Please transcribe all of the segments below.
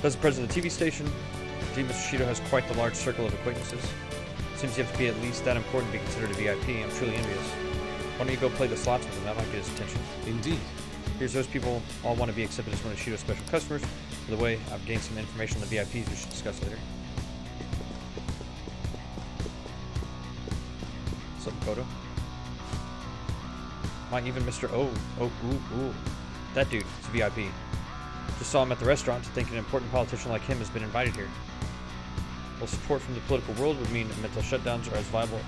As the president of the TV station, Mr. Shido has quite the large circle of acquaintances. Seems you have to be at least that important to be considered a VIP. I'm truly envious. Why don't you go play the slots with him? That might get his attention. Indeed. Here's those people all want to be accepted as one of Shido's special customers. By the way, I've gained some information on the VIPs we should discuss later. What's up, Kodo? Might even Mr. Ooh. That dude is a VIP. Just saw him at the restaurant, thinking an important politician like him has been invited here. Well, support from the political world would mean mental shutdowns are as viable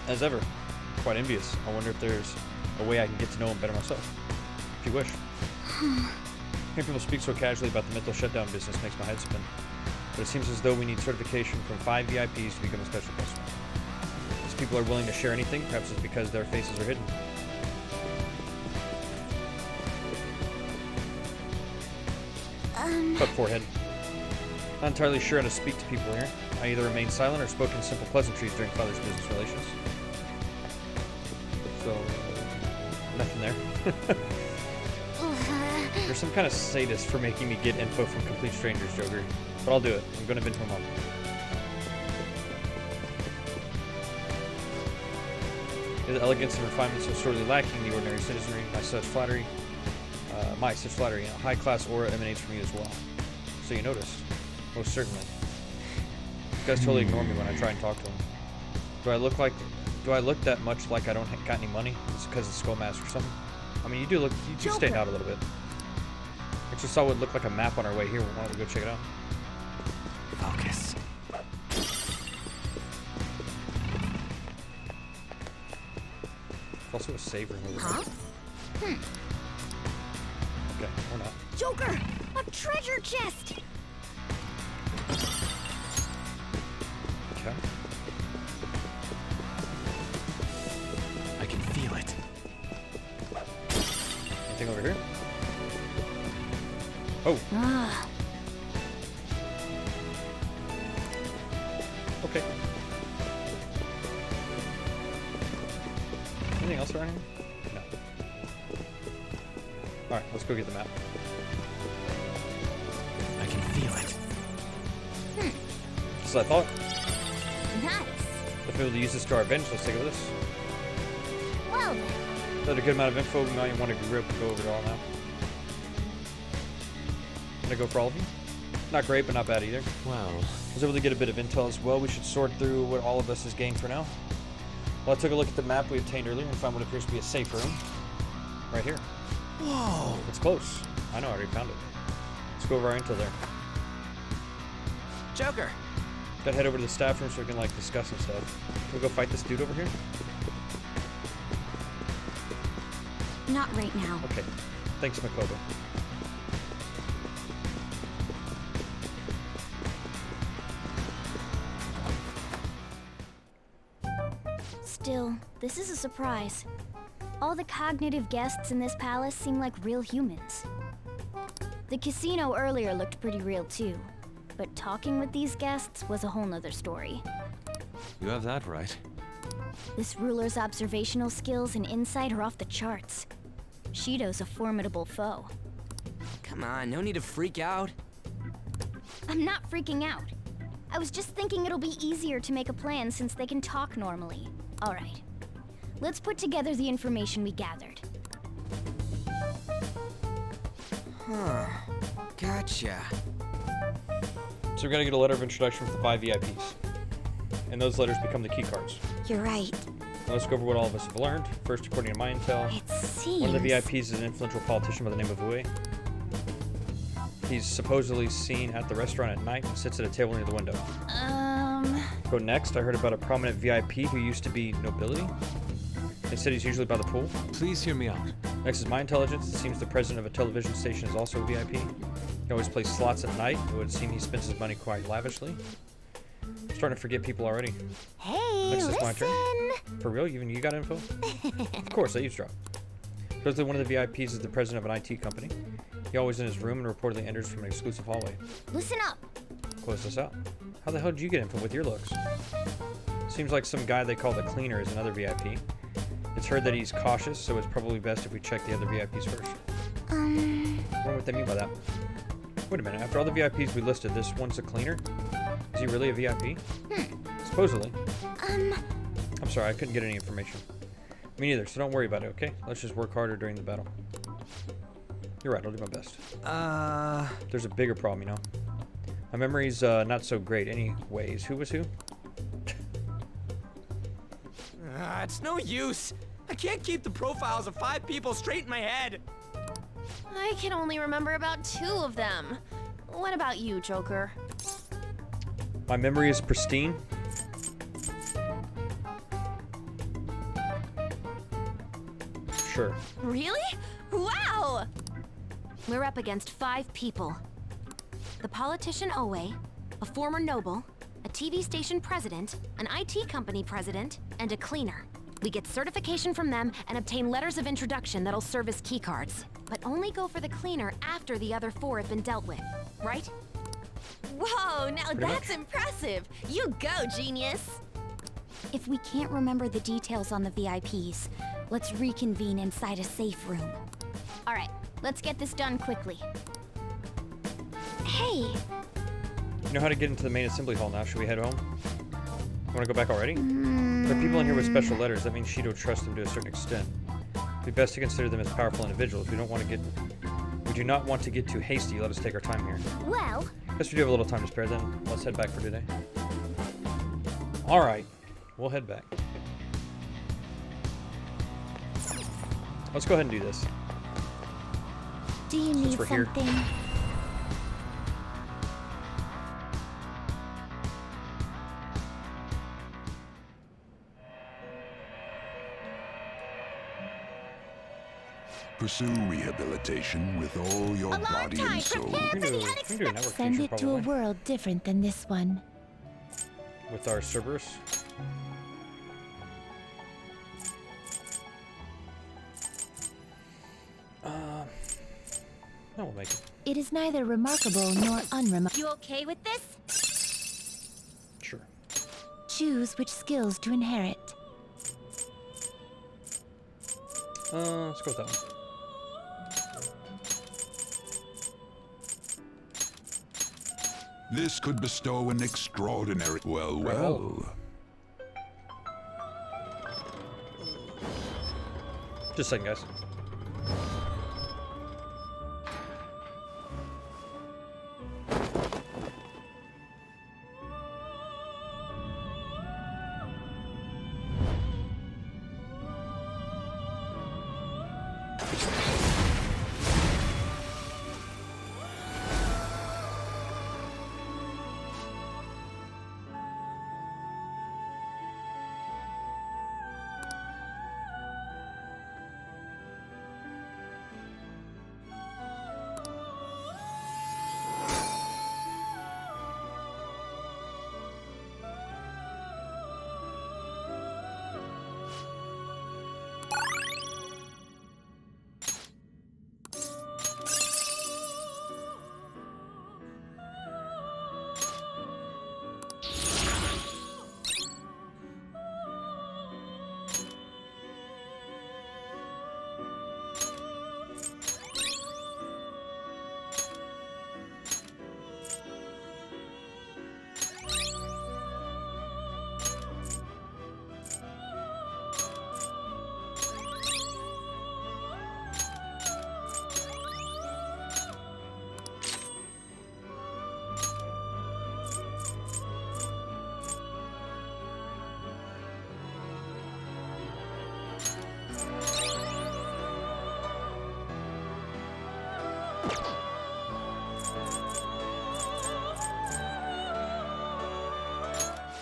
as ever. Quite envious. I wonder if there's a way I can get to know him better myself. If you wish. Hearing people speak so casually about the mental shutdown business makes my head spin. But it seems as though we need certification from 5 VIPs to become a special customer. These people are willing to share anything, perhaps it's because their faces are hidden. Cut forehead. Not entirely sure how to speak to people here. I either remain silent or spoke in simple pleasantries during father's business relations. So, nothing there. You're some kind of sadist for making me get info from complete strangers, Joker. But I'll do it. I'm going to vent to him all. His elegance and refinement so sorely lacking in the ordinary citizenry. My such flattery, a high-class aura emanates from you as well. So you noticed. Most certainly. You guys totally ignore me when I try and talk to him. Do I look that much like I don't got any money? It's because of Skull Mask or something? I mean, you do stand out a little bit. I just saw what looked like a map on our way here. Why don't we go check it out? Focus. Also a save room over Huh? there. Okay, or not. Joker! A treasure chest! Okay. I can feel it. Anything over here? Oh, Ah, okay. Anything else around here? No. Alright, let's go get the map. I can feel it. Just as I thought. nice. If we're able to use this to our advantage, let's take a look at this. Well then. That's a good amount of info. We might want to go over it all now. Gonna go for all of you? Not great, but not bad either. Well, I was able to get a bit of intel as well. We should sort through what all of us has gained for now. Well, I took a look at the map we obtained earlier and found what appears to be a safe room. Right here. whoa. It's close. I know, I already found it. Let's go over our intel there. Joker. Gotta head over to the staff room so we can, like, discuss some stuff. Can we go fight this dude over here? Not right now. Okay. Thanks, Makoto. Still, this is a surprise. All the cognitive guests in this palace seem like real humans. The casino earlier looked pretty real too, but talking with these guests was a whole nother story. You have that right. This ruler's observational skills and insight are off the charts. Shido's a formidable foe. Come on, no need to freak out. I'm not freaking out. I was just thinking it'll be easier to make a plan since they can talk normally. All right. Let's put together the information we gathered. Huh. Gotcha. So we're gonna get a letter of introduction from the 5 VIPs. And those letters become the key cards. You're right. Now let's go over what all of us have learned. First, according to my intel, It seems... one of the VIPs is an influential politician by the name of Ue. He's supposedly seen at the restaurant at night and sits at a table near the window. Go next, I heard about a prominent VIP who used to be nobility. They said he's usually by the pool. Please hear me out. Next is my intelligence. It seems the president of a television station is also a VIP. He always plays slots at night. It would seem he spends his money quite lavishly. I'm starting to forget people already. Hey, Next is listen! my turn. For real? Even you got info? Of course, I eavesdrop. Supposedly one of the VIPs is the president of an IT company. He always in his room and reportedly enters from an exclusive hallway. Listen up. Close this out. How the hell did you get info with your looks? Seems like some guy they call the cleaner is another VIP. It's heard that he's cautious, so it's probably best if we check the other VIPs first. What would they mean by that? Wait a minute. After all the VIPs we listed, this one's a cleaner? Is he really a VIP? Supposedly. I'm sorry, I couldn't get any information. Me neither, so don't worry about it, okay? Let's just work harder during the battle. You're right, I'll do my best. There's a bigger problem, you know? My memory's not so great. Anyways, who was who? It's no use. I can't keep the profiles of 5 people straight in my head. I can only remember about 2 of them. What about you, Joker? My memory is pristine. Sure. Really? Wow! We're up against 5 people. The politician Owe, a former noble, a TV station president, an IT company president, and a cleaner. We get certification from them and obtain letters of introduction that'll serve as keycards. But only go for the cleaner after the other 4 have been dealt with, right? Whoa, now that's impressive! You go, genius! If we can't remember the details on the VIPs, let's reconvene inside a safe room. All right, let's get this done quickly. Hey, You know how to get into the main assembly hall now. Should we head home? Want to go back already? There are people in here with special letters. That means Shido trusts them to a certain extent. It'd be best to consider them as powerful individuals. We do not want to get too hasty. Let us take our time here. well, Guess we do have a little time to spare then. Let's head back for today. Alright. We'll head back. Let's go ahead and do this. do you Since need we're here. something? Pursue rehabilitation with all your body and soul. We can do a network Send fusion it to a probably. world different than this one. With our Cerberus. No, we'll make it. It is neither remarkable nor unremarkable. You okay with this? Sure. Choose which skills to inherit. Let's go with that one. This could bestow an extraordinary... Well, well. Just a second, guys.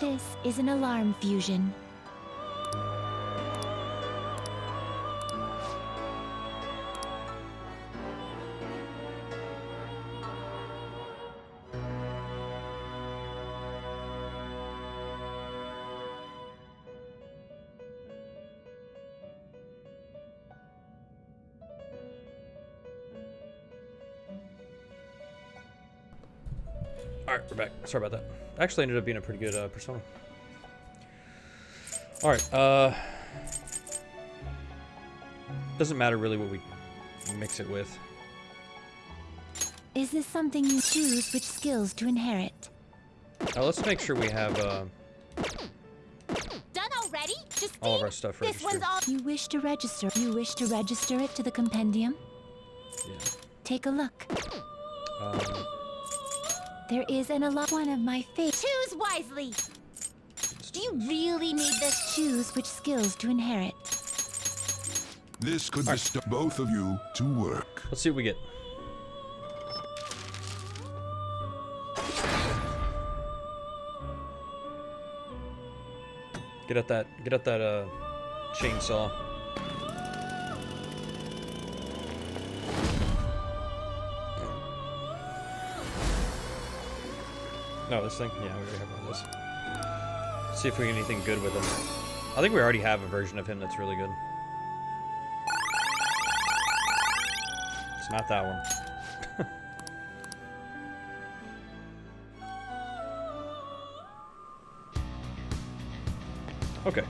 This is an alarm fusion. Alright, we're back. Sorry about that. Actually ended up being a pretty good persona. Alright, doesn't matter really what we mix it with. Is this something you choose which skills to inherit? Now let's make sure we have Done already? Just all of our stuff this registered. one's all. You wish to register. You wish to register it to the compendium? Yeah. Take a look. Um, There is an one of my favorites. Choose wisely. Do you really need this? Choose which skills to inherit. This could disturb both of you to work. let's see what we get. Get out that chainsaw. No, this thing? Yeah, we already have one of those. See if we get anything good with him. I think we already have a version of him that's really good. It's not that one. Okay.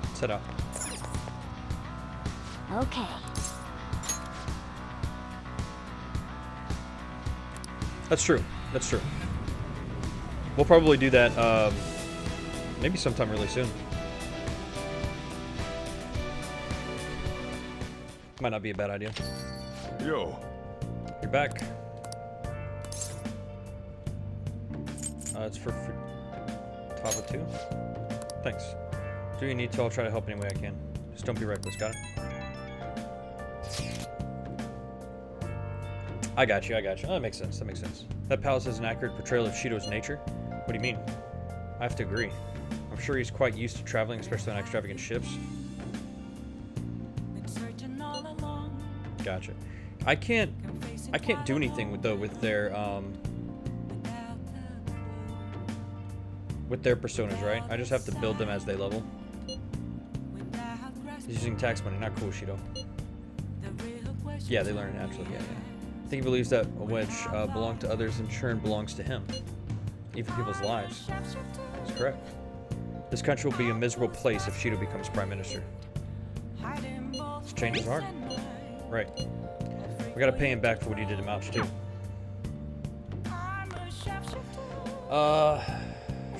Let's head out. Okay. That's true. That's true. We'll probably do that maybe sometime really soon. Might not be a bad idea. Yo, You're back. It's for Tava 2. Thanks. Do you need to? I'll try to help any way I can. Just don't be reckless, got it? I got you. Oh, that makes sense. That palace is an accurate portrayal of Shido's nature? What do you mean? I have to agree. I'm sure he's quite used to traveling, especially on extravagant ships. Gotcha. I can't do anything with their personas, right? I just have to build them as they level. He's using tax money, not cool, Shido. Yeah, they learn it naturally, yeah. I think he believes that which belonged to others in turn belongs to him. Even people's lives. That's correct. This country will be a miserable place if Shido becomes prime minister. This change is hard. Right. We gotta pay him back for what he did to Malch, too.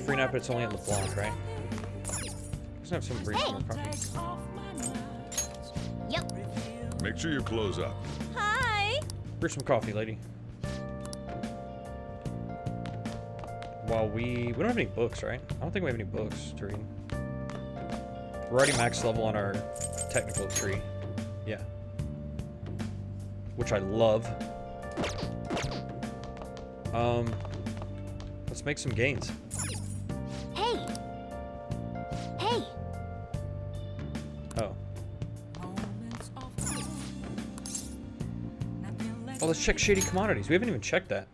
Free nap, but it's only at LeBlanc, right? Let's have some brief more coffee. Yep. make sure you close up. Hi. Brew some coffee, lady. While we don't have any books, right? I don't think we have any books to read. We're already max level on our technical tree. Yeah. Which I love. Let's make some gains. Hey. Hey. Oh. Oh, let's check shady commodities. We haven't even checked that.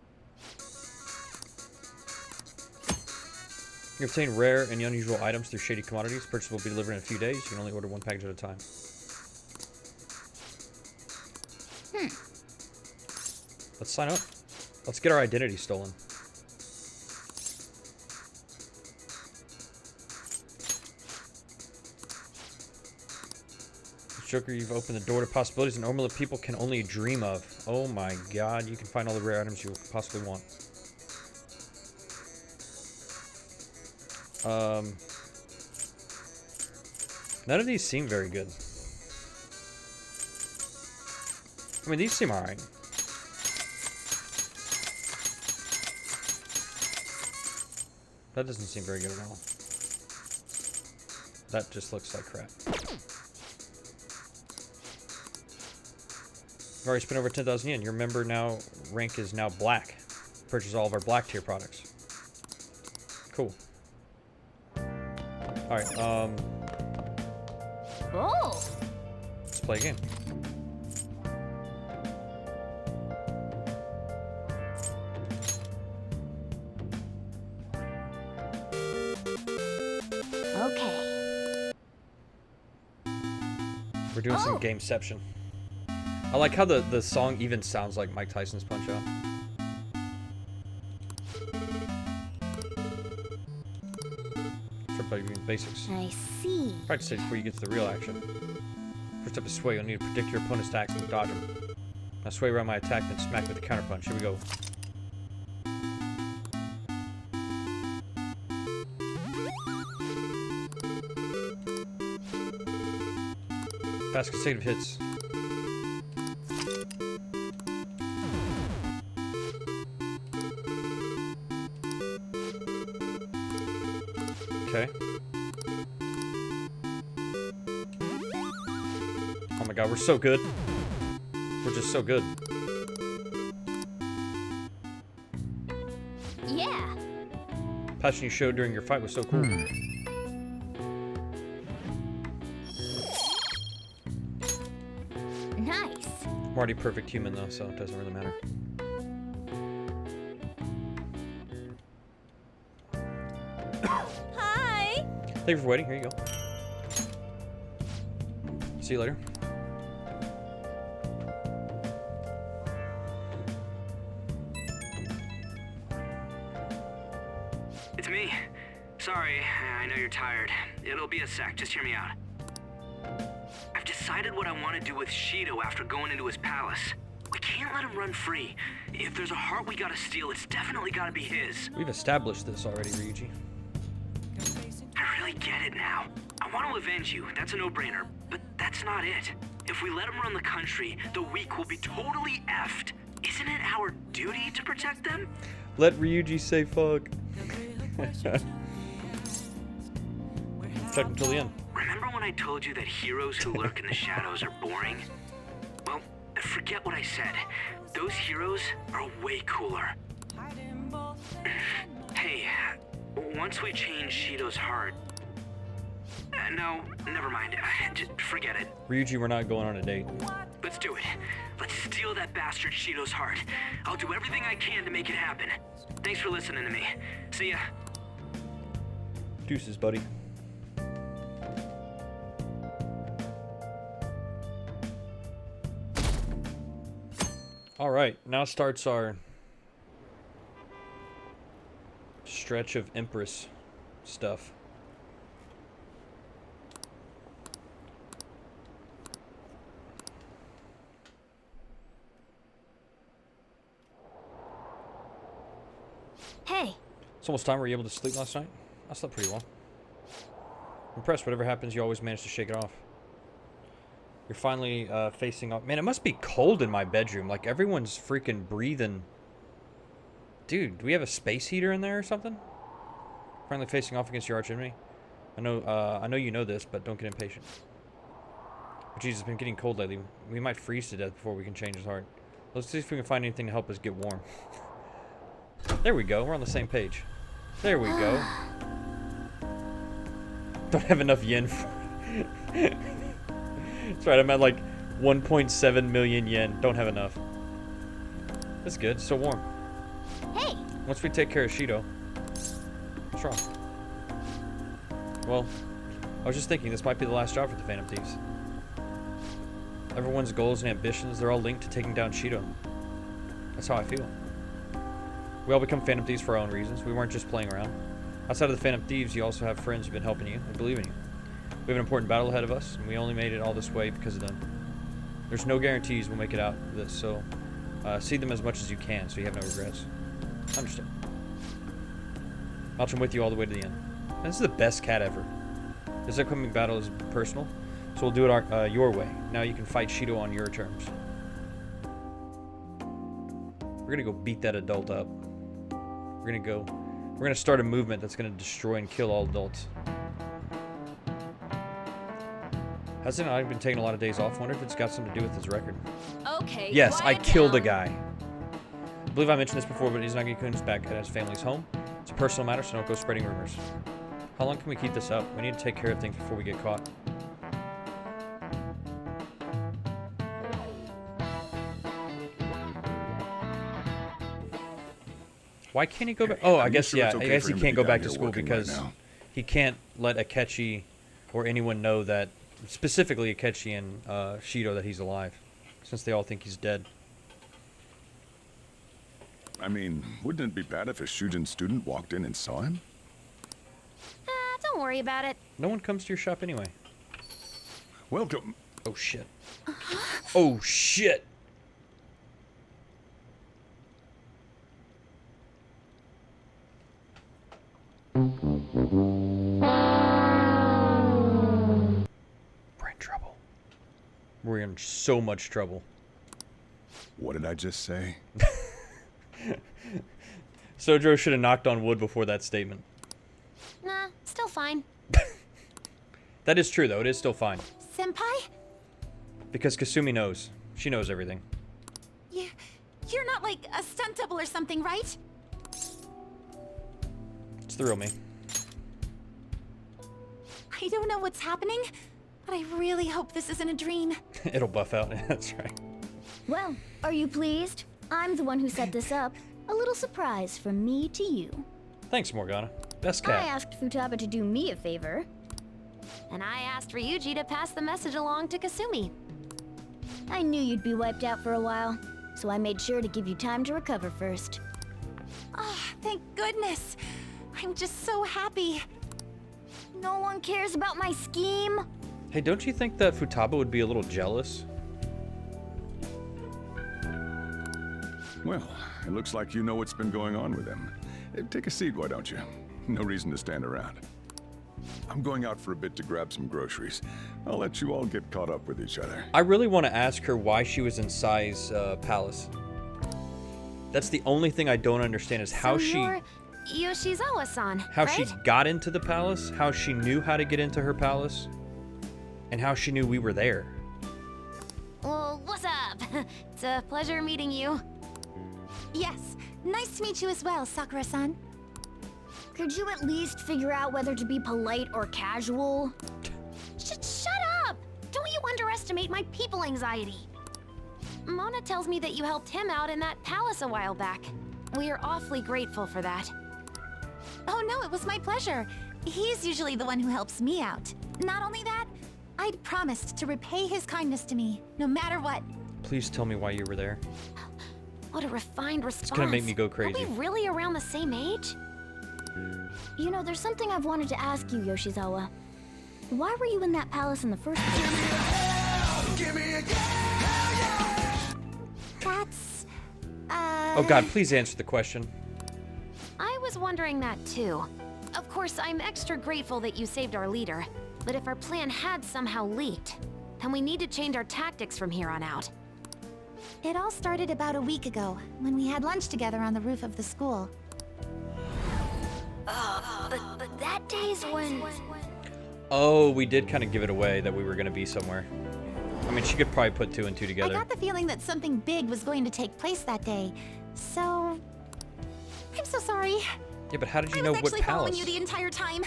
You obtain rare and unusual items through shady commodities. Purchase will be delivered in a few days. You can only order one package at a time. Let's sign up. Let's get our identity stolen. Joker, you've opened the door to possibilities that normal people can only dream of. Oh my god, you can find all the rare items you possibly want. None of these seem very good. I mean, these seem alright. That doesn't seem very good at all. That just looks like crap. You've already spent over 10,000 yen. Your member now rank is now black. Purchase all of our black tier products. Cool. Alright, Oh. let's play a game. Okay. We're doing some gameception. I like how the song even sounds like Mike Tyson's Punch Out. For playing basics. I see. Practice stage before you get to the real action. First step is sway. You'll need to predict your opponent's attacks and dodge them. Now sway around my attack, then smack with a counterpunch. Here we go. Fast consecutive hits. Okay. Oh my god, we're so good. We're just so good. Yeah. Passion you showed during your fight was so cool. Nice. I'm already a perfect human though, so it doesn't really matter. Hi. Thank you for waiting. Here you go. See you later. It's me. Sorry, I know you're tired. It'll be a sec, just hear me out. I've decided what I want to do with Shido after going into his palace. We can't let him run free. If there's a heart we gotta steal, it's definitely gotta be his. We've established this already, Ryuji. I really get it now. I want to avenge you, that's a no-brainer. But that's not it. If we let him run the country, the weak will be totally effed. Isn't it our duty to protect them? Let Ryuji say fuck. Check until the end. Remember when I told you that heroes who lurk in the shadows are boring? Well, forget what I said. Those heroes are way cooler. Hey, once we change Shido's heart... no, never mind. Just forget it. Ryuji, we're not going on a date. Let's do it. Let's steal that bastard Shido's heart. I'll do everything I can to make it happen. Thanks for listening to me. See ya. Deuces, buddy. Alright, now starts our stretch of Empress stuff. Hey. It's almost time. Were you able to sleep last night? I slept pretty well. Impressed. Whatever happens, you always manage to shake it off. You're finally facing off. Man, it must be cold in my bedroom. Like, everyone's freaking breathing. Dude, do we have a space heater in there or something? Finally facing off against your arch enemy. I know you know this, but don't get impatient. Oh, Jesus, it's been getting cold lately. We might freeze to death before we can change his heart. Let's see if we can find anything to help us get warm. There we go. We're on the same page. There we go. Don't have enough yen for it. That's right, I'm at like 1.7 million yen. Don't have enough. That's good. So warm. Hey. Once we take care of Shido. What's wrong? Well, I was just thinking this might be the last job for the Phantom Thieves. Everyone's goals and ambitions, they're all linked to taking down Shido. That's how I feel. We all become Phantom Thieves for our own reasons. We weren't just playing around. Outside of the Phantom Thieves, you also have friends who've been helping you and believe in you. We have an important battle ahead of us, and we only made it all this way because of them. There's no guarantees we'll make it out of this, so see them as much as you can so you have no regrets. Understood. Malch, I'm with you all the way to the end. And this is the best cat ever. This upcoming battle is personal, so we'll do it your way. Now you can fight Shido on your terms. We're gonna go beat that adult up. We're gonna start a movement that's gonna destroy and kill all adults. Hasn't I been taking a lot of days off? Wonder if it's got something to do with his record. Okay. Yes, I quiet killed a down. guy. I believe I mentioned this before, but Izanagi-kun's back at his family's home. It's a personal matter, so don't go spreading rumors. How long can we keep this up? We need to take care of things before we get caught. Why can't he go back? Oh, I guess, sure yeah. it's I okay guess for he him to can't be go down back to here school working right because now? he can't let Akechi or anyone know that, specifically Akechi and Shido, that he's alive, since they all think he's dead. I mean, wouldn't it be bad if a Shujin student walked in and saw him? Don't worry about it. No one comes to your shop anyway. Welcome. Oh shit. Oh shit. We're in trouble. We're in so much trouble. What did I just say? Sojiro should have knocked on wood before that statement. Nah, still fine. That is true, though. It is still fine. Senpai? Because Kasumi knows. She knows everything. You're not like a stunt double or something, right? It's the real me. I don't know what's happening, but I really hope this isn't a dream. It'll buff out. That's right. Well, are you pleased? I'm the one who set this up. A little surprise from me to you. Thanks, Morgana. Best I cat. asked Futaba to do me a favor. And I asked Ryuji to pass the message along to Kasumi. I knew you'd be wiped out for a while, so I made sure to give you time to recover first. Oh, thank goodness. I'm just so happy. No one cares about my scheme? Hey, don't you think that Futaba would be a little jealous? Well, it looks like you know what's been going on with him. Take a seat, why don't you? No reason to stand around. I'm going out for a bit to grab some groceries. I'll let you all get caught up with each other. I really want to ask her why she was in Sai's palace. That's the only thing I don't understand is how So she... you're Yoshizawa-san, How right? she got into the palace, how she knew how to get into her palace, and how she knew we were there. Well, what's up? It's a pleasure meeting you. Yes, nice to meet you as well, Sakura-san. Could you at least figure out whether to be polite or casual? Shut up! Don't you underestimate my people anxiety. Mona tells me that you helped him out in that palace a while back. We are awfully grateful for that. Oh no, it was my pleasure. He's usually the one who helps me out. Not only that, I'd promised to repay his kindness to me, no matter what. Please tell me why you were there. What a refined response. It's gonna make me go crazy. Are we really around the same age? You know, there's something I've wanted to ask you, Yoshizawa. Why were you in that palace in the first place? That's... Oh god, please answer the question. I was wondering that too. Of course, I'm extra grateful that you saved our leader, but if our plan had somehow leaked, then we need to change our tactics from here on out. It all started about a week ago, when we had lunch together on the roof of the school. But that day's when... Oh, we did kind of give it away that we were going to be somewhere. I mean, she could probably put two and two I together. got the feeling that something big was going to take place that day, so... I'm so sorry. Yeah, but how did you I know was what actually following palace? you the entire time.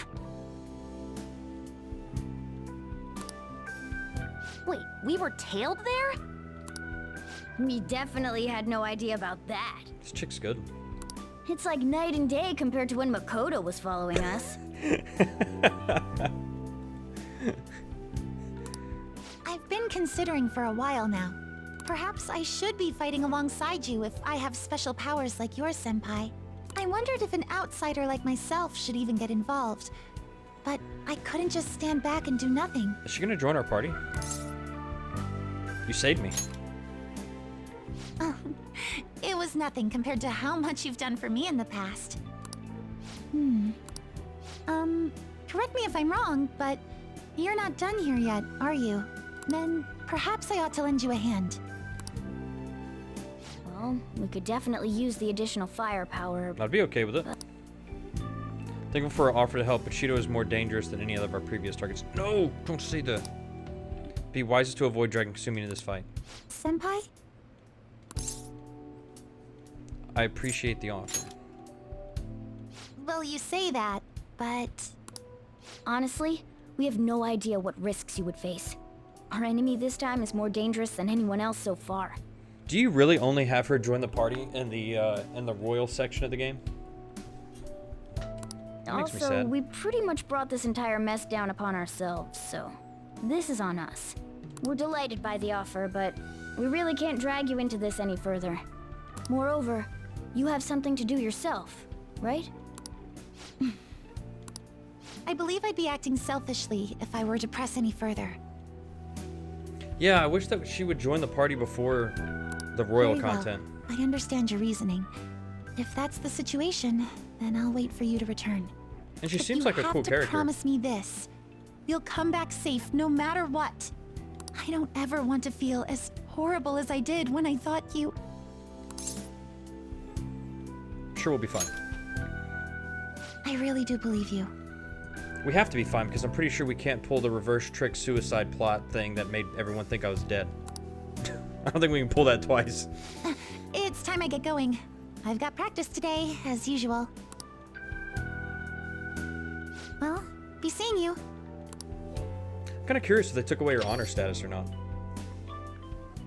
Wait, we were tailed there? We definitely had no idea about that. This chick's good. It's like night and day compared to when Makoto was following us. I've been considering for a while now. Perhaps I should be fighting alongside you if I have special powers like yours, Senpai. I wondered if an outsider like myself should even get involved. But I couldn't just stand back and do nothing. Is she gonna join our party? You saved me. Oh, it was nothing compared to how much you've done for me in the past. Correct me if I'm wrong, but you're not done here yet, are you? Then perhaps I ought to lend you a hand. Well, we could definitely use the additional firepower. I'd be okay with it. Thankful for her offer to help, but Shido is more dangerous than any of our previous targets. No! Don't say that. Be wisest to avoid dragging Kasumi into this fight. Senpai? I appreciate the offer. Well, you say that, but... Honestly, we have no idea what risks you would face. Our enemy this time is more dangerous than anyone else so far. Do you really only have her join the party in the royal section of the game? That makes me Also, sad. we pretty much brought this entire mess down upon ourselves, so this is on us. We're delighted by the offer, but we really can't drag you into this any further. Moreover, you have something to do yourself, right? I believe I'd be acting selfishly if I were to press any further. Yeah, I wish that she would join the party before the royal Very well. content. I understand your reasoning. If that's the situation, then I'll wait for you to return. And she But seems like a cool You have to character. promise me this. You'll come back safe no matter what. I don't ever want to feel as horrible as I did when I thought you... Sure, we'll be fine. I really do believe you. We have to be fine because I'm pretty sure we can't pull the reverse trick suicide plot thing that made everyone think I was dead. I don't think we can pull that twice. It's time I get going. I've got practice today, as usual. Well, be seeing you. I'm kind of curious if they took away her honor status or not.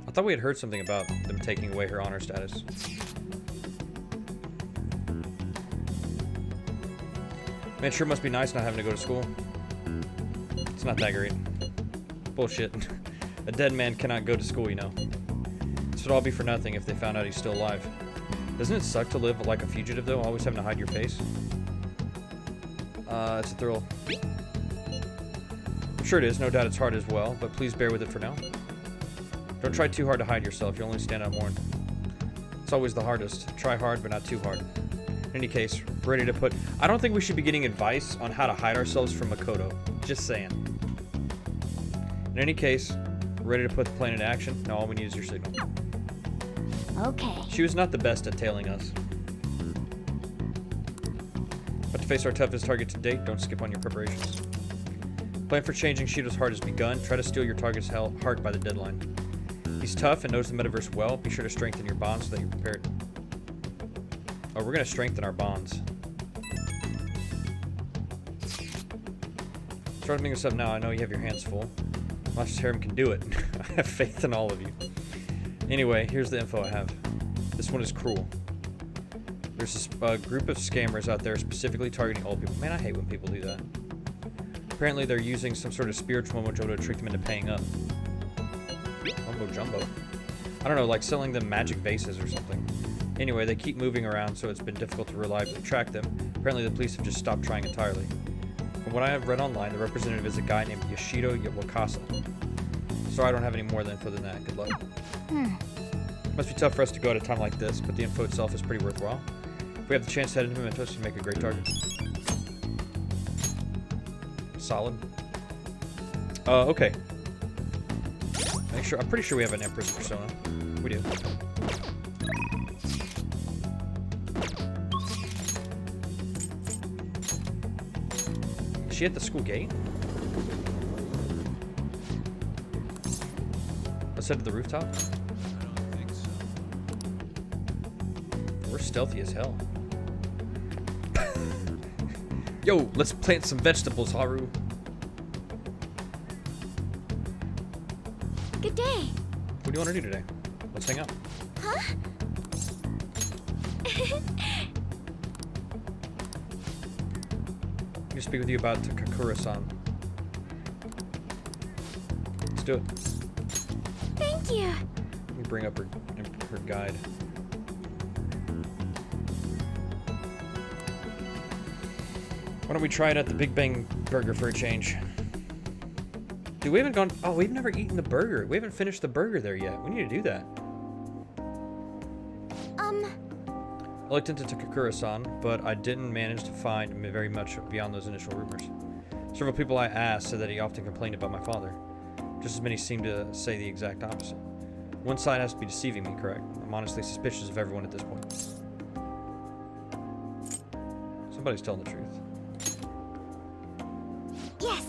I thought we had heard something about them taking away her honor status. Man, sure must be nice not having to go to school. It's not that great. Bullshit. A dead man cannot go to school, you know. This would all be for nothing if they found out he's still alive. Doesn't it suck to live like a fugitive, though, always having to hide your face? It's a thrill. I'm sure it is, no doubt it's hard as well, but please bear with it for now. Don't try too hard to hide yourself, you'll only stand out more. It's always the hardest. Try hard, but not too hard. In any case, ready to put... I don't think we should be getting advice on how to hide ourselves from Makoto. Just saying. In any case, ready to put the plan into action. Now all we need is your signal. Okay. She was not the best at tailing us. But to face our toughest target to date, don't skip on your preparations. Plan for changing Shido's heart has begun. Try to steal your target's heart by the deadline. He's tough and knows the metaverse well. Be sure to strengthen your bonds so that you're prepared. Oh, we're going to strengthen our bonds. Start making this up now. I know you have your hands full. Watch this harem can do it. I have faith in all of you. Anyway, here's the info I have. This one is cruel. There's a group of scammers out there specifically targeting old people. Man, I hate when people do that. Apparently, they're using some sort of spiritual mojo to trick them into paying up. Mumbo jumbo. I don't know, like selling them magic vases or something. Anyway, they keep moving around, so it's been difficult to reliably track them. Apparently, the police have just stopped trying entirely. From what I have read online, the representative is a guy named Yoshido Wakasa. Sorry I don't have any more info than that. Good luck. Must be tough for us to go at a time like this, but the info itself is pretty worthwhile. If we have the chance to head into Mementos, you make a great target. Solid. Okay. Make sure. I'm pretty sure we have an Empress persona. We do. Is she at the school gate? Let's head to the rooftop. I don't think so. We're stealthy as hell. Yo, let's plant some vegetables, Haru. Good day. What do you want to do today? Let's hang out. Huh? I need to speak with you about Takakura-san. Let's do it. Thank you. Let me bring up her guide. Why don't we try it at the Big Bang Burger for a change? Dude, we haven't gone... Oh, we've never eaten the burger. We haven't finished the burger there yet. We need to do that. I looked into Takakura-san, but I didn't manage to find very much beyond those initial rumors. Several people I asked said that he often complained about my father. Just as many seem to say the exact opposite. One side has to be deceiving me, correct? I'm honestly suspicious of everyone at this point. Somebody's telling the truth. Yes.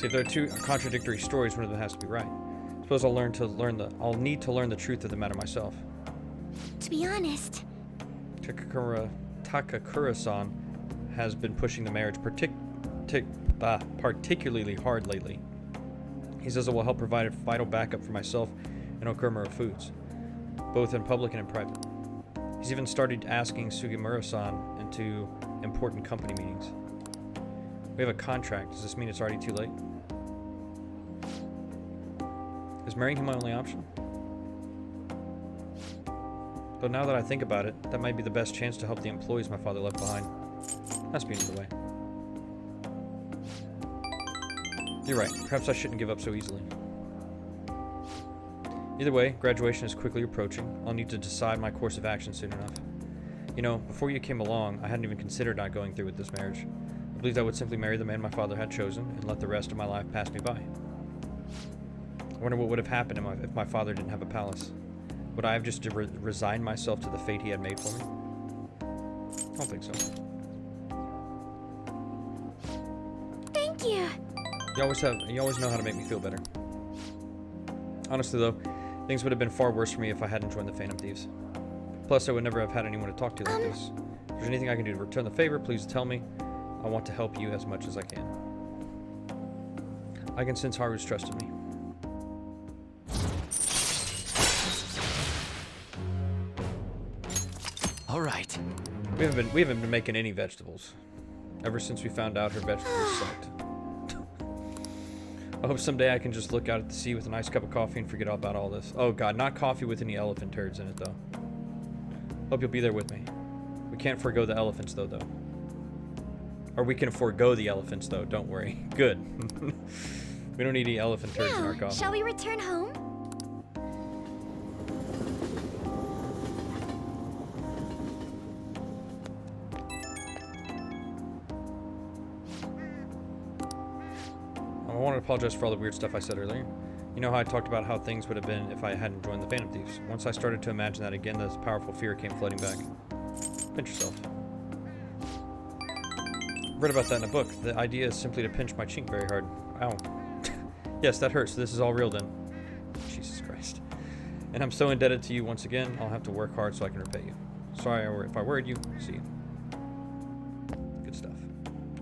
See, if there are two contradictory stories, one of them has to be right. Suppose I'll need to learn the truth of the matter myself. To be honest, Takakura-san has been pushing the marriage particularly hard lately. He says it will help provide a vital backup for myself and Okumura Foods, both in public and in private. He's even started asking Sugimura-san into important company meetings. We have a contract. Does this mean it's already too late? Is marrying him my only option? Though now that I think about it, that might be the best chance to help the employees my father left behind. Has to be another way. You're right. Perhaps I shouldn't give up so easily. Either way, graduation is quickly approaching. I'll need to decide my course of action soon enough. You know, before you came along, I hadn't even considered not going through with this marriage. I believed I would simply marry the man my father had chosen and let the rest of my life pass me by. I wonder what would have happened if my father didn't have a palace. Would I have just resigned myself to the fate he had made for me? I don't think so. Thank you. You always know how to make me feel better. Honestly though, things would have been far worse for me if I hadn't joined the Phantom Thieves. Plus, I would never have had anyone to talk to like this. If there's anything I can do to return the favor, please tell me. I want to help you as much as I can. I can sense Haru's trust in me. All right. We haven't been making any vegetables ever since we found out her vegetables sucked. I hope someday I can just look out at the sea with a nice cup of coffee and forget all about all this. Oh god, not coffee with any elephant turds in it though. Hope you'll be there with me. We can't forego the elephants though. Or we can forego the elephants though, don't worry. Good. We don't need any elephant turds in our Now, coffee. shall we return home? I want to apologize for all the weird stuff I said earlier. You know how I talked about how things would have been if I hadn't joined the Phantom Thieves. Once I started to imagine that again, this powerful fear came flooding back. Pinch yourself. Read about that in a book. The idea is simply to pinch my cheek very hard. Ow. Yes, that hurts. This is all real then. Jesus Christ. And I'm so indebted to you once again, I'll have to work hard so I can repay you. Sorry if I worried you. See you. Good stuff.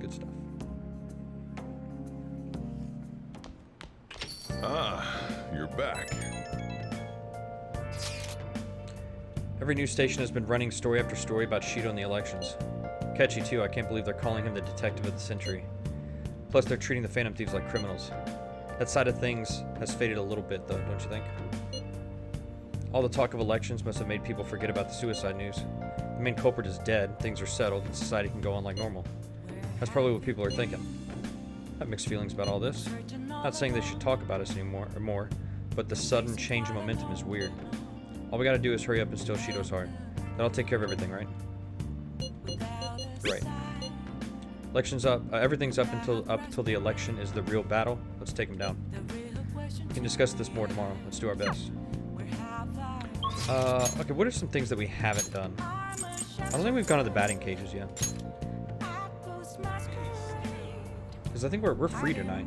Good stuff. Ah, you're back. Every news station has been running story after story about Shido and the elections. Catchy too, I can't believe they're calling him the detective of the century. Plus they're treating the Phantom Thieves like criminals. That side of things has faded a little bit though, don't you think? All the talk of elections must have made people forget about the suicide news. The main culprit is dead, things are settled, and society can go on like normal. That's probably what people are thinking. I have mixed feelings about all this. Not saying they should talk about us anymore or more, but the sudden change in momentum is weird. All we gotta do is hurry up and steal Shido's heart. That'll take care of everything, right? Right. Election's up. Everything's up until the election is the real battle. Let's take him down. We can discuss this more tomorrow. Let's do our best. Okay, what are some things that we haven't done? I don't think we've gone to the batting cages yet. Because I think we're free tonight.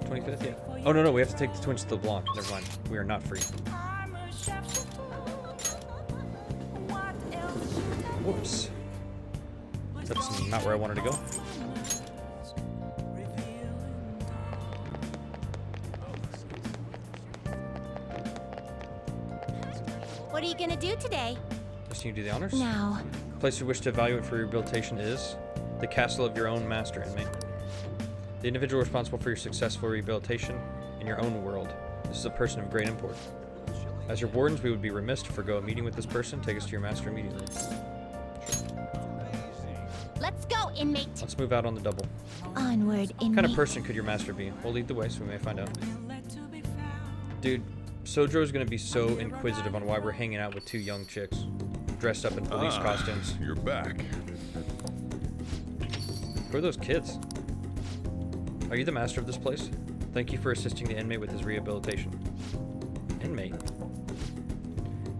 25th, yeah. Oh, no, we have to take the Twins to the Blanc. Never mind. We are not free. Whoops. That's not where I wanted to go. What are you gonna do today? Just you do the honors? Now, The place you wish to evaluate for rehabilitation is the castle of your own master inmate. The individual responsible for your successful rehabilitation in your own world. This is a person of great import. As your wardens, we would be remiss to forgo a meeting with this person. Take us to your master immediately. Let's go, inmate. Let's move out on the double. onward, What kind of inmate. person could your master be? We'll lead the way, so we may find out. Dude, Sojo's gonna be so inquisitive on why we're hanging out with two young chicks dressed up in police costumes. You're back. Who are those kids? Are you the master of this place? Thank you for assisting the inmate with his rehabilitation. Inmate?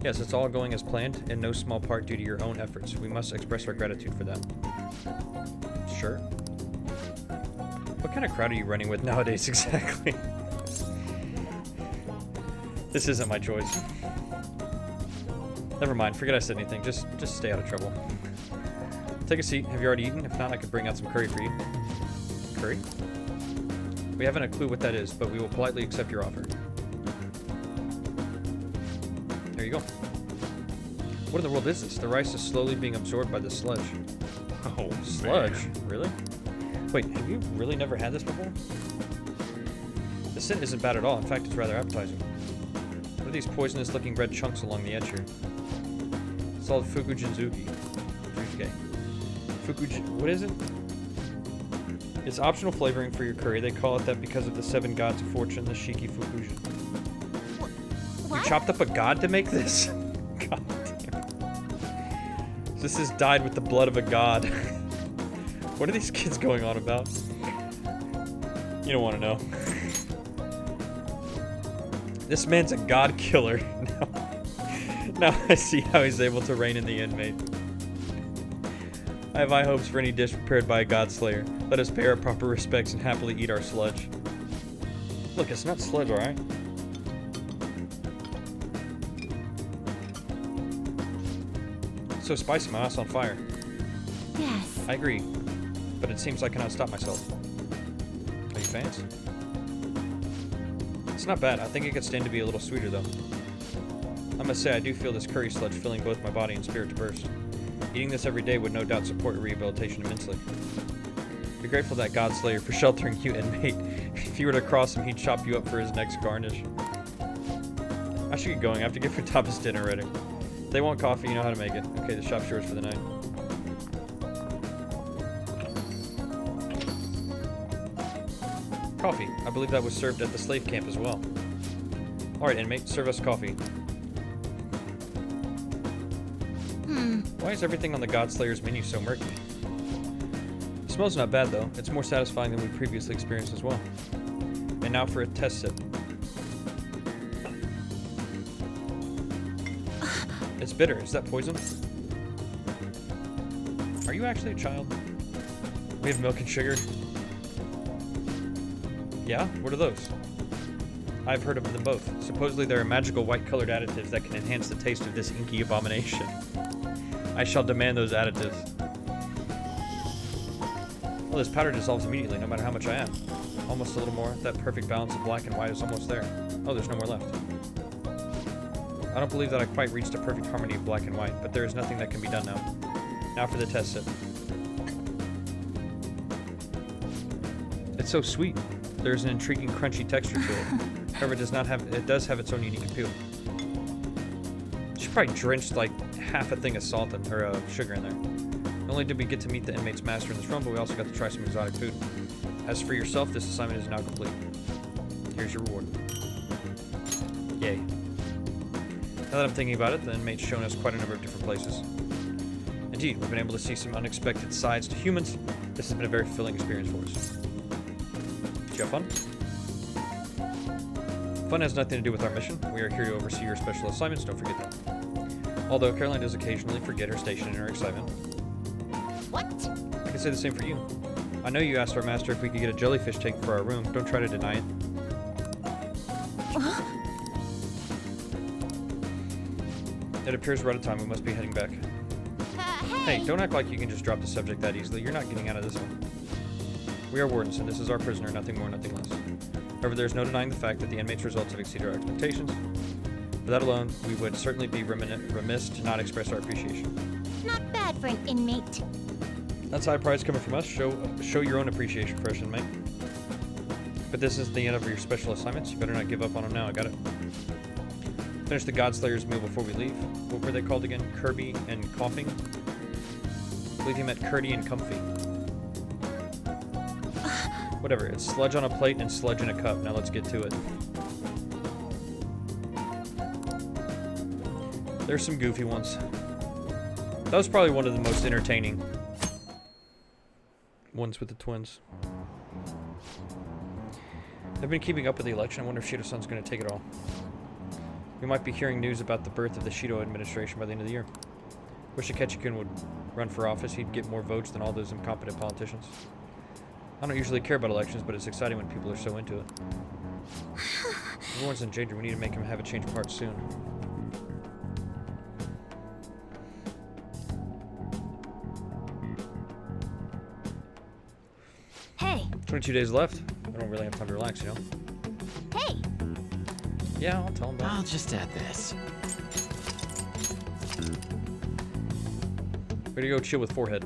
Yes, it's all going as planned, in no small part due to your own efforts. We must express our gratitude for that. Sure. What kind of crowd are you running with nowadays exactly? This isn't my choice. Never mind, forget I said anything. Just stay out of trouble. Take a seat. Have you already eaten? If not, I could bring out some curry for you. Curry? We haven't a clue what that is, but we will politely accept your offer. There you go. What in the world is this? The rice is slowly being absorbed by the sludge. Oh, Sludge? man. Really? Wait, have you really never had this before? The scent isn't bad at all. In fact, it's rather appetizing. What are these poisonous-looking red chunks along the edge here? It's called Fukujinzuki. What is it? It's optional flavoring for your curry. They call it that because of the 7 gods of fortune, the Shiki Fukujin. What? You chopped up a god to make this? God damn. This is dyed with the blood of a god. What are these kids going on about? You don't want to know. This man's a god killer. Now I see how he's able to rein in the inmate. I have high hopes for any dish prepared by a god slayer. Let us pay our proper respects and happily eat our sludge. Look, it's not sludge, alright? So spicy, my mouth's on fire. Yes. I agree, but it seems I cannot stop myself. Are you fans? It's not bad. I think it could stand to be a little sweeter, though. I must say, I do feel this curry sludge filling both my body and spirit to burst. Eating this every day would no doubt support your rehabilitation immensely. Be grateful to that God Slayer for sheltering you, inmate. If you were to cross him, he'd chop you up for his next garnish. I should get going. I have to get Fataba's dinner ready. If they want coffee, you know how to make it. Okay, the shop's yours for the night. Coffee. I believe that was served at the slave camp as well. Alright, inmate, serve us coffee. Why is everything on the God Slayer's menu so murky? The smell's not bad, though. It's more satisfying than we previously experienced as well. And now for a test sip. It's bitter. Is that poison? Are you actually a child? We have milk and sugar. Yeah? What are those? I've heard of them both. Supposedly there are magical white-colored additives that can enhance the taste of this inky abomination. I shall demand those additives. Well, this powder dissolves immediately, no matter how much I add. Almost a little more. That perfect balance of black and white is almost there. Oh, there's no more left. I don't believe that I quite reached a perfect harmony of black and white, but there is nothing that can be done now. Now for the test sip. It's so sweet. There's an intriguing crunchy texture to it. However, it does have its own unique appeal. She probably drenched like half a thing of salt or sugar in there. Not only did we get to meet the inmate's master in this room, but we also got to try some exotic food. As for yourself, this assignment is now complete. Here's your reward. Yay. Now that I'm thinking about it, the inmate's shown us quite a number of different places. Indeed, we've been able to see some unexpected sides to humans. This has been a very fulfilling experience for us. Did you have fun? Fun has nothing to do with our mission. We are here to oversee your special assignments, don't forget that. Although Caroline does occasionally forget her station in her excitement. What? I can say the same for you. I know you asked our master if we could get a jellyfish tank for our room. Don't try to deny it. It appears we're out of time. We must be heading back. Hey, don't act like you can just drop the subject that easily. You're not getting out of this one. We are wardens, and this is our prisoner, nothing more, nothing less. However, there's no denying the fact that the inmate's results have exceeded our expectations. For that alone, we would certainly be remiss to not express our appreciation. Not bad for an inmate. That's high prize coming from us. Show your own appreciation for us, inmate. But this is the end of your special assignments. You better not give up on them now. I got it. Finish the Godslayer's meal before we leave. What were they called again? Kirby and Coughing? I believe he meant Curdy and Comfy. Whatever. It's sludge on a plate and sludge in a cup. Now let's get to it. There's some goofy ones. That was probably one of the most entertaining ones with the twins. I've been keeping up with the election. I wonder if Shido-san's going to take it all. We might be hearing news about the birth of the Shido administration by the end of the year. Wish Akechi-kun would run for office. He'd get more votes than all those incompetent politicians. I don't usually care about elections, but it's exciting when people are so into it. Everyone's in danger. We need to make him have a change of heart soon. Hey, 22 days left. I don't really have time to relax, you know? hey! Yeah, I'll tell him that. I'll just add this. Way to go chill with Forehead.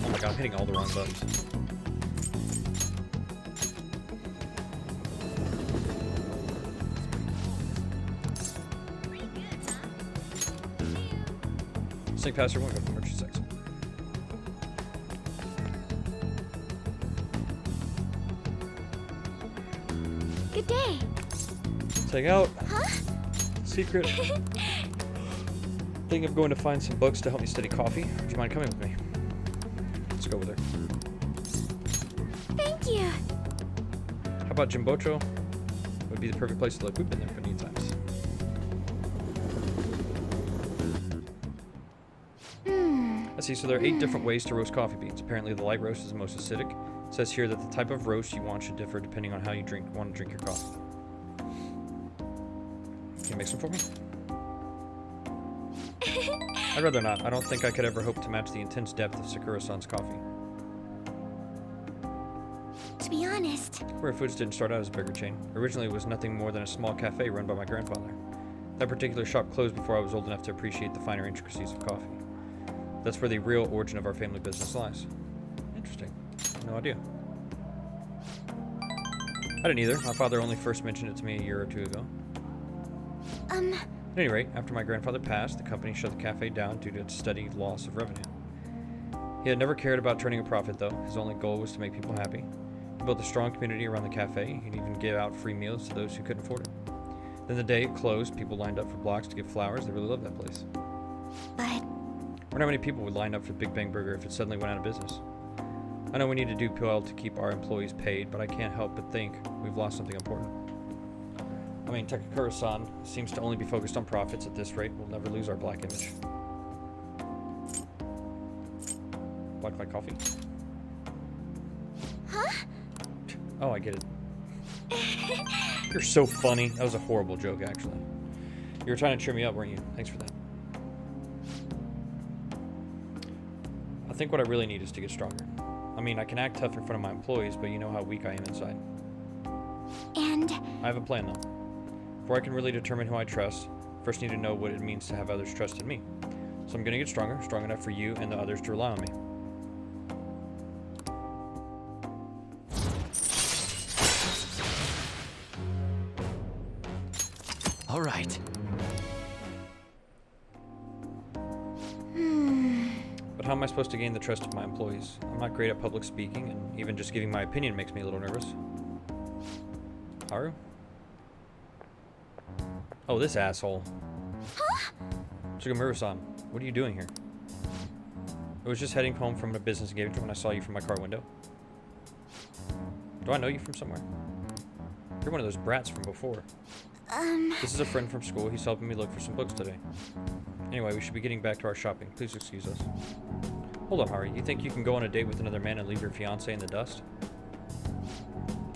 Oh my god, I'm hitting all the wrong buttons. Sync password, won't go for merchant sex. Good day. Take out. Huh? Secret. Thinking of going to find some books to help me study coffee. Would you mind coming with me? Let's go with her. Thank you. How about Jimbocho? Would be the perfect place to look. We've been there many times. I see, so there are 8 different ways to roast coffee beans. Apparently the light roast is the most acidic. It says here that the type of roast you want should differ depending on how you want to drink your coffee. Can you make some for me? I'd rather not. I don't think I could ever hope to match the intense depth of Sakura-san's coffee. To be honest, Rare Foods didn't start out as a burger chain. Originally it was nothing more than a small cafe run by my grandfather. That particular shop closed before I was old enough to appreciate the finer intricacies of coffee. That's where the real origin of our family business lies. Interesting. No idea. I didn't either. My father only first mentioned it to me a year or 2 ago. At any rate, after my grandfather passed, the company shut the cafe down due to its steady loss of revenue. He had never cared about turning a profit, though. His only goal was to make people happy. He built a strong community around the cafe. He'd even give out free meals to those who couldn't afford it. Then the day it closed, people lined up for blocks to get flowers. They really loved that place. but I wonder how many people would line up for Big Bang Burger if it suddenly went out of business. I know we need to do well to keep our employees paid, but I can't help but think we've lost something important. I mean, Takakura-san seems to only be focused on profits. At this rate, we'll never lose our black image. Black like coffee? huh? Oh, I get it. You're so funny. That was a horrible joke, actually. You were trying to cheer me up, weren't you? Thanks for that. I think what I really need is to get stronger. I mean, I can act tough in front of my employees, but you know how weak I am inside. And I have a plan, though. Before I can really determine who I trust, first need to know what it means to have others trust in me. So I'm gonna get stronger, strong enough for you and the others to rely on me. All right. But how am I supposed to gain the trust of my employees? I'm not great at public speaking, and even just giving my opinion makes me a little nervous. Haru? Oh, this asshole. Sugimura-san, what are you doing here? I was just heading home from a business engagement when I saw you from my car window. Do I know you from somewhere? You're one of those brats from before. This is a friend from school. He's helping me look for some books today. Anyway, we should be getting back to our shopping. Please excuse us. Hold on, Haru. You think you can go on a date with another man and leave your fiancé in the dust?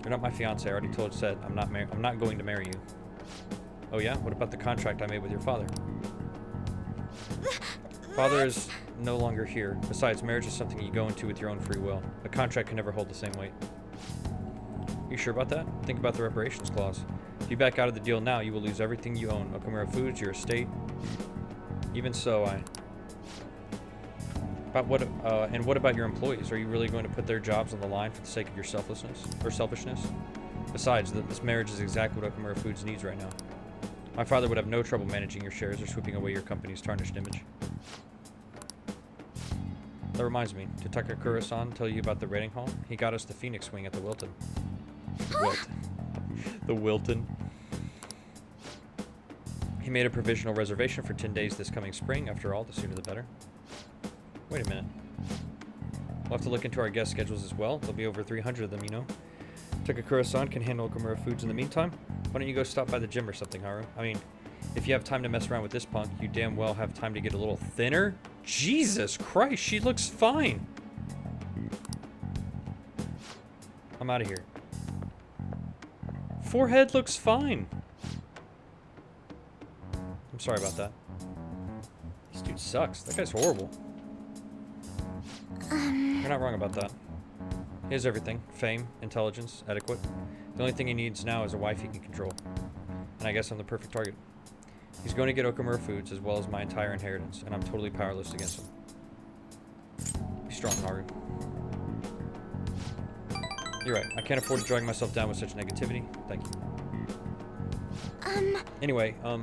You're not my fiancé. I already said I'm not going to marry you. Oh yeah? What about the contract I made with your father? Father is no longer here. Besides, marriage is something you go into with your own free will. A contract can never hold the same weight. You sure about that? Think about the reparations clause. If you back out of the deal now, you will lose everything you own. Okamura Foods, your estate. Even so, what about your employees? Are you really going to put their jobs on the line for the sake of your selfishness? Besides, this marriage is exactly what Okamura Foods needs right now. My father would have no trouble managing your shares or swooping away your company's tarnished image. That reminds me, did Takakura-san tell you about the raiding hall? He got us the Phoenix Wing at the Wilton. The Wilton. He made a provisional reservation for 10 days this coming spring. After all, the sooner the better. Wait a minute. We'll have to look into our guest schedules as well. There'll be over 300 of them, you know. Takakura-san can handle Okamura Foods in the meantime. Why don't you go stop by the gym or something, Haru? I mean, if you have time to mess around with this punk, you damn well have time to get a little thinner. Jesus Christ, she looks fine. I'm out of here. Forehead looks fine. I'm sorry about that. This dude sucks. That guy's horrible. You're not wrong about that. He has everything. Fame, intelligence, etiquette. The only thing he needs now is a wife he can control. And I guess I'm the perfect target. He's going to get Okamura Foods as well as my entire inheritance, and I'm totally powerless against him. Be strong, Haru. You're right. I can't afford to drag myself down with such negativity. Thank you. Anyway,